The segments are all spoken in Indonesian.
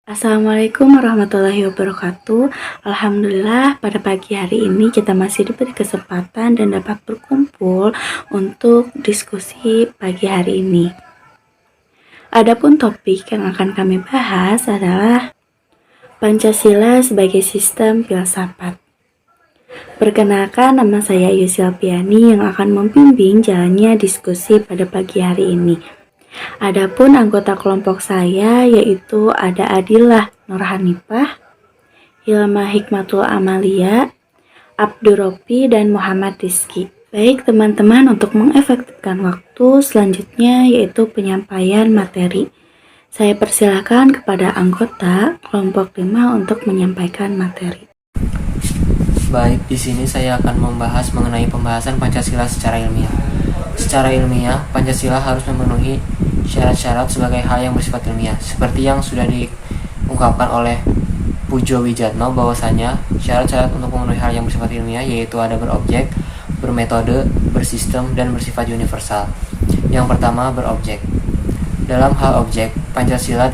Assalamualaikum warahmatullahi wabarakatuh. Alhamdulillah pada pagi hari ini kita masih diberi kesempatan dan dapat berkumpul untuk diskusi pagi hari ini. Adapun topik yang akan kami bahas adalah Pancasila sebagai sistem filsafat. Perkenalkan, nama saya Yusil Piani yang akan membimbing jalannya diskusi pada pagi hari ini. Adapun anggota kelompok saya yaitu ada Adilah Nurhanifah, Hilma Hikmatul Amalia, Abdurropi, dan Muhammad Rizki. Baik teman-teman, untuk mengefektifkan waktu selanjutnya yaitu penyampaian materi. Saya persilakan kepada anggota kelompok 5 untuk menyampaikan materi. Baik, di sini saya akan membahas mengenai pembahasan Pancasila secara ilmiah. Secara ilmiah, Pancasila harus memenuhi syarat-syarat sebagai hal yang bersifat ilmiah, seperti yang sudah diungkapkan oleh Pujo Wijatno bahwasanya syarat-syarat untuk memenuhi hal yang bersifat ilmiah yaitu ada berobjek, bermetode, bersistem, dan bersifat universal. Yang pertama, berobjek. Dalam hal objek, Pancasila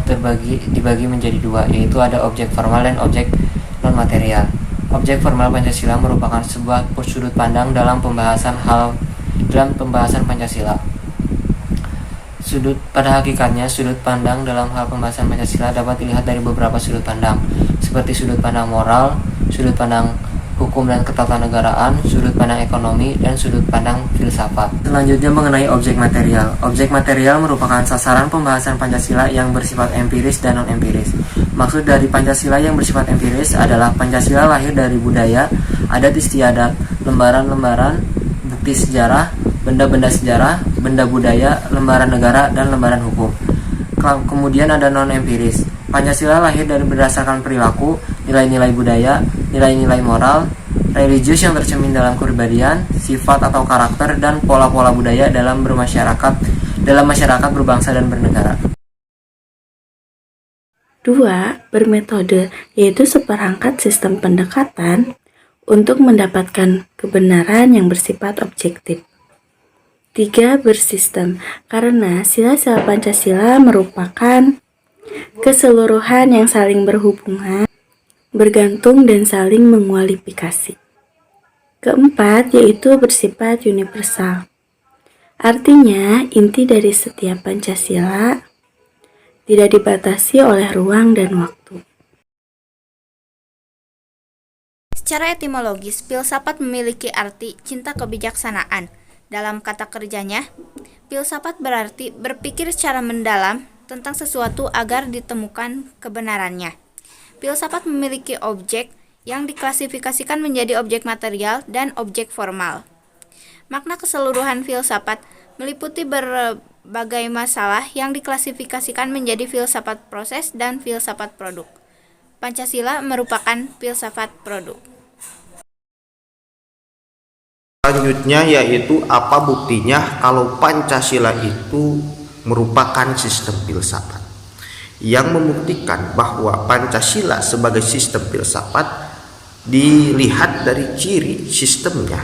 dibagi menjadi dua, yaitu ada objek formal dan objek non-material. Objek formal Pancasila merupakan sebuah sudut pandang dalam pembahasan Pancasila. Pada hakikatnya, sudut pandang dalam hal pembahasan Pancasila dapat dilihat dari beberapa sudut pandang, seperti sudut pandang moral, sudut pandang hukum dan ketatanegaraan, sudut pandang ekonomi, dan sudut pandang filsafat. Selanjutnya mengenai objek material. Objek material merupakan sasaran pembahasan Pancasila yang bersifat empiris dan non-empiris. Maksud dari Pancasila yang bersifat empiris adalah Pancasila lahir dari budaya, adat istiadat, lembaran-lembaran, bukti sejarah, benda-benda sejarah, benda budaya, lembaran negara, dan lembaran hukum. Kemudian ada non-empiris. Pancasila lahir dari berdasarkan perilaku, nilai-nilai budaya, nilai-nilai moral, religius yang tercermin dalam kepribadian, sifat atau karakter, dan pola-pola budaya dalam masyarakat berbangsa dan bernegara. 2. Bermetode, yaitu seperangkat sistem pendekatan untuk mendapatkan kebenaran yang bersifat objektif. 3. Bersistem, karena sila-sila Pancasila merupakan keseluruhan yang saling berhubungan, bergantung, dan saling mengualifikasi. 4. Yaitu bersifat universal. Artinya, inti dari setiap Pancasila tidak dibatasi oleh ruang dan waktu. Secara etimologis, filsafat memiliki arti cinta kebijaksanaan. Dalam kata kerjanya, filsafat berarti berpikir secara mendalam tentang sesuatu agar ditemukan kebenarannya. Filsafat memiliki objek yang diklasifikasikan menjadi objek material dan objek formal. Makna keseluruhan filsafat meliputi berbagai masalah yang diklasifikasikan menjadi filsafat proses dan filsafat produk. Pancasila merupakan filsafat produk. Selanjutnya yaitu apa buktinya kalau Pancasila itu merupakan sistem filsafat. Yang membuktikan bahwa Pancasila sebagai sistem filsafat dilihat dari ciri sistemnya.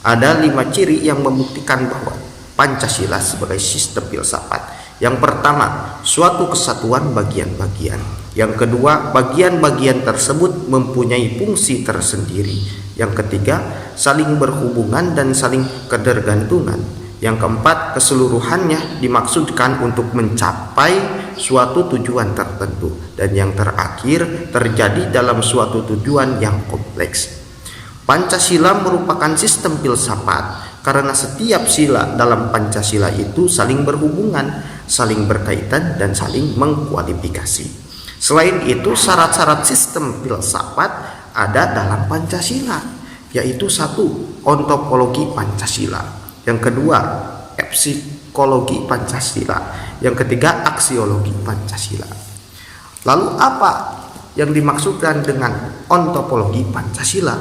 Ada 5 ciri yang membuktikan bahwa Pancasila sebagai sistem filsafat. Yang pertama, suatu kesatuan bagian-bagian. Yang kedua, bagian-bagian tersebut mempunyai fungsi tersendiri. Yang ketiga, saling berhubungan dan saling ketergantungan. Yang keempat, keseluruhannya dimaksudkan untuk mencapai suatu tujuan tertentu. Dan yang terakhir, terjadi dalam suatu tujuan yang kompleks. Pancasila merupakan sistem filsafat karena setiap sila dalam Pancasila itu saling berhubungan, saling berkaitan, dan saling mengkualifikasi. Selain itu, syarat-syarat sistem filsafat ada dalam Pancasila, yaitu 1. Ontologi Pancasila. Yang kedua, psikologi Pancasila. Yang ketiga, aksiologi Pancasila. Lalu apa yang dimaksudkan dengan ontologi Pancasila?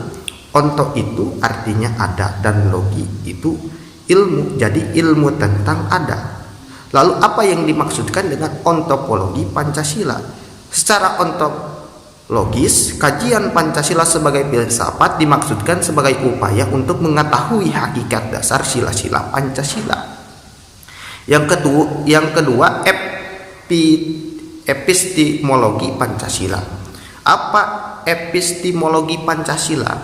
Onto itu artinya ada dan logi itu ilmu, jadi ilmu tentang ada. Lalu apa yang dimaksudkan dengan ontologi Pancasila? Secara ontologis, kajian Pancasila sebagai filsafat dimaksudkan sebagai upaya untuk mengetahui hakikat dasar sila-sila Pancasila. Yang kedua, epistemologi Pancasila. Apa epistemologi Pancasila?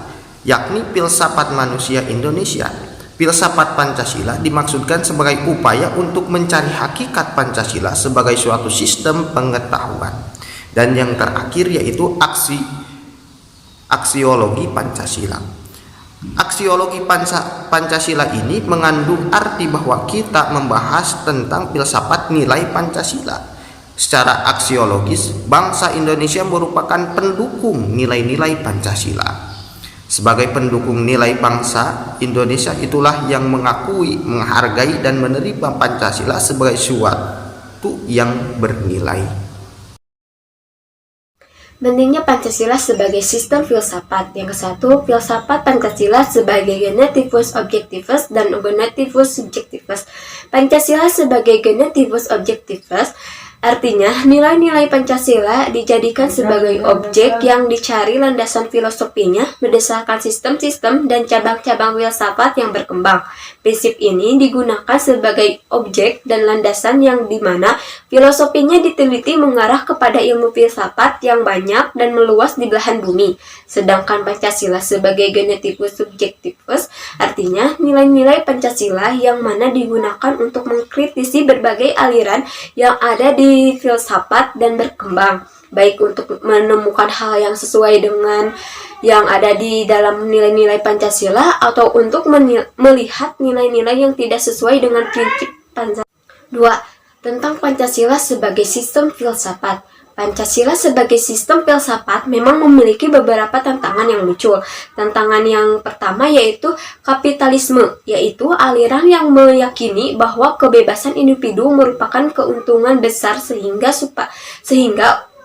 Yakni filsafat manusia Indonesia. Filsafat Pancasila dimaksudkan sebagai upaya untuk mencari hakikat Pancasila sebagai suatu sistem pengetahuan. Dan yang terakhir yaitu aksiologi Pancasila. Aksiologi Pancasila ini mengandung arti bahwa kita membahas tentang filsafat nilai Pancasila. Secara aksiologis, bangsa Indonesia merupakan pendukung nilai-nilai Pancasila. Sebagai pendukung nilai bangsa Indonesia itulah yang mengakui, menghargai, dan menerima Pancasila sebagai suatu yang bernilai. Pentingnya Pancasila sebagai sistem filsafat. Yang ke-1, filsafat Pancasila sebagai genetivus objektivus dan genetivus subjektivus. Pancasila sebagai genetivus objektivus artinya nilai-nilai Pancasila dijadikan sebagai objek yang dicari landasan filosofinya berdasarkan sistem-sistem dan cabang-cabang filsafat yang berkembang. Prinsip ini digunakan sebagai objek dan landasan yang dimana filosofinya diteliti mengarah kepada ilmu filsafat yang banyak dan meluas di belahan bumi. Sedangkan Pancasila sebagai genetivus subjektivus artinya nilai-nilai Pancasila yang mana digunakan untuk mengkritisi berbagai aliran yang ada di filsafat dan berkembang, baik untuk menemukan hal yang sesuai dengan yang ada di dalam nilai-nilai Pancasila atau untuk melihat nilai-nilai yang tidak sesuai dengan prinsip Pancasila. 2. Tentang Pancasila sebagai sistem filsafat. Pancasila sebagai sistem filsafat memang memiliki beberapa tantangan yang muncul. Tantangan yang pertama yaitu kapitalisme, yaitu aliran yang meyakini bahwa kebebasan individu merupakan keuntungan besar sehingga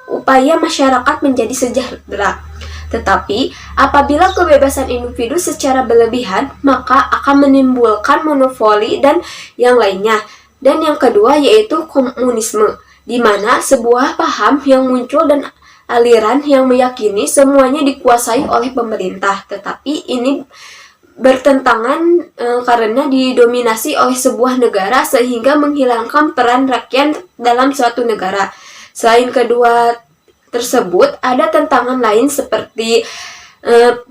upaya masyarakat menjadi sejahtera. Tetapi, apabila kebebasan individu secara berlebihan, maka akan menimbulkan monopoli dan yang lainnya. Dan yang kedua yaitu komunisme, di mana sebuah paham yang muncul dan aliran yang meyakini semuanya dikuasai oleh pemerintah, tetapi ini bertentangan karena didominasi oleh sebuah negara sehingga menghilangkan peran rakyat dalam suatu negara. Selain kedua tersebut, ada tantangan lain seperti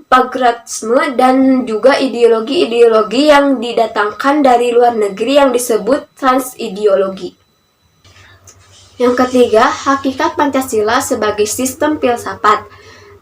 pragmatisme dan juga ideologi-ideologi yang didatangkan dari luar negeri yang disebut transideologi. Yang ketiga, hakikat Pancasila sebagai sistem filsafat.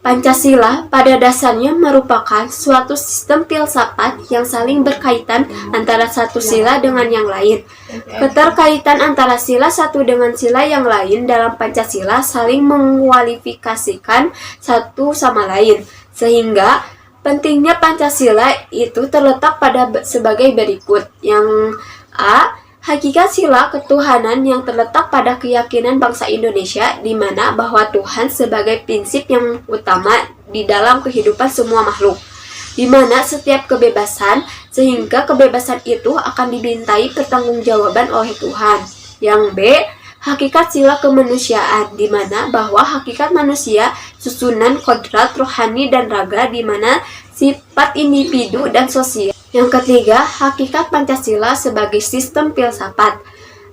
Pancasila pada dasarnya merupakan suatu sistem filsafat yang saling berkaitan antara satu sila dengan yang lain. Keterkaitan antara sila satu dengan sila yang lain dalam Pancasila saling mengualifikasikan satu sama lain. Sehingga pentingnya Pancasila itu terletak pada sebagai berikut. Yang A, hakikat sila ketuhanan yang terletak pada keyakinan bangsa Indonesia di mana bahwa Tuhan sebagai prinsip yang utama di dalam kehidupan semua makhluk, di mana setiap kebebasan sehingga kebebasan itu akan dibintai pertanggungjawaban oleh Tuhan. Yang B, hakikat sila kemanusiaan di mana bahwa hakikat manusia susunan kodrat rohani dan raga di mana sifat individu dan sosial. Yang ketiga, hakikat Pancasila sebagai sistem filsafat.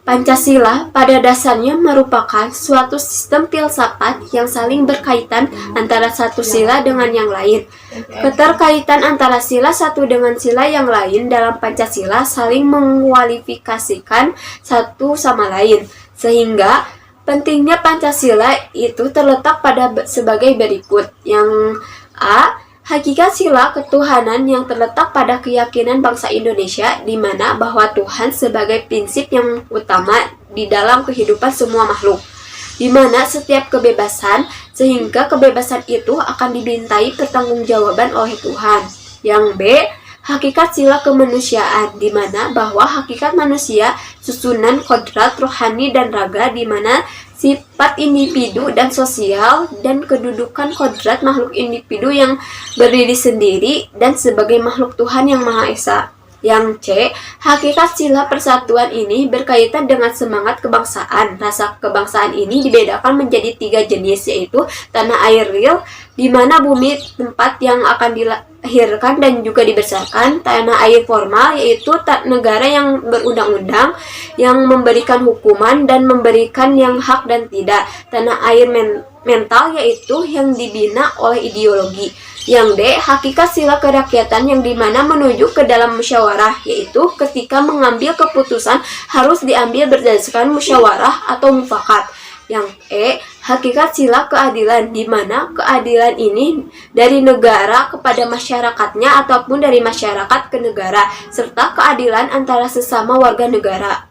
Pancasila pada dasarnya merupakan suatu sistem filsafat yang saling berkaitan antara satu sila dengan yang lain. Keterkaitan antara sila satu dengan sila yang lain dalam Pancasila saling mengualifikasikan satu sama lain. Sehingga pentingnya Pancasila itu terletak pada sebagai berikut. Yang A, hakikat sila ketuhanan yang terletak pada keyakinan bangsa Indonesia di mana bahwa Tuhan sebagai prinsip yang utama di dalam kehidupan semua makhluk, di mana setiap kebebasan sehingga kebebasan itu akan dibintai pertanggungjawaban oleh Tuhan. Yang B, hakikat sila kemanusiaan di mana bahwa hakikat manusia susunan kodrat rohani dan raga di mana sifat individu dan sosial dan kedudukan kodrat makhluk individu yang berdiri sendiri dan sebagai makhluk Tuhan yang Maha Esa. Yang C, hakikat sila persatuan ini berkaitan dengan semangat kebangsaan. Rasa kebangsaan ini dibedakan menjadi 3 jenis, yaitu tanah air real, di mana bumi tempat yang akan dilahirkan dan juga dibesarkan. Tanah air formal yaitu negara yang berundang-undang, yang memberikan hukuman dan memberikan yang hak dan tidak. Tanah air mental yaitu yang dibina oleh ideologi. Yang D, hakikat sila kerakyatan yang dimana menuju ke dalam musyawarah, yaitu ketika mengambil keputusan harus diambil berdasarkan musyawarah atau mufakat. Yang E, hakikat sila keadilan, di mana keadilan ini dari negara kepada masyarakatnya ataupun dari masyarakat ke negara, serta keadilan antara sesama warga negara.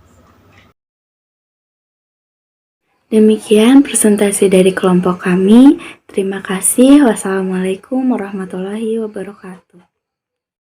Demikian presentasi dari kelompok kami. Terima kasih. Wassalamualaikum warahmatullahi wabarakatuh.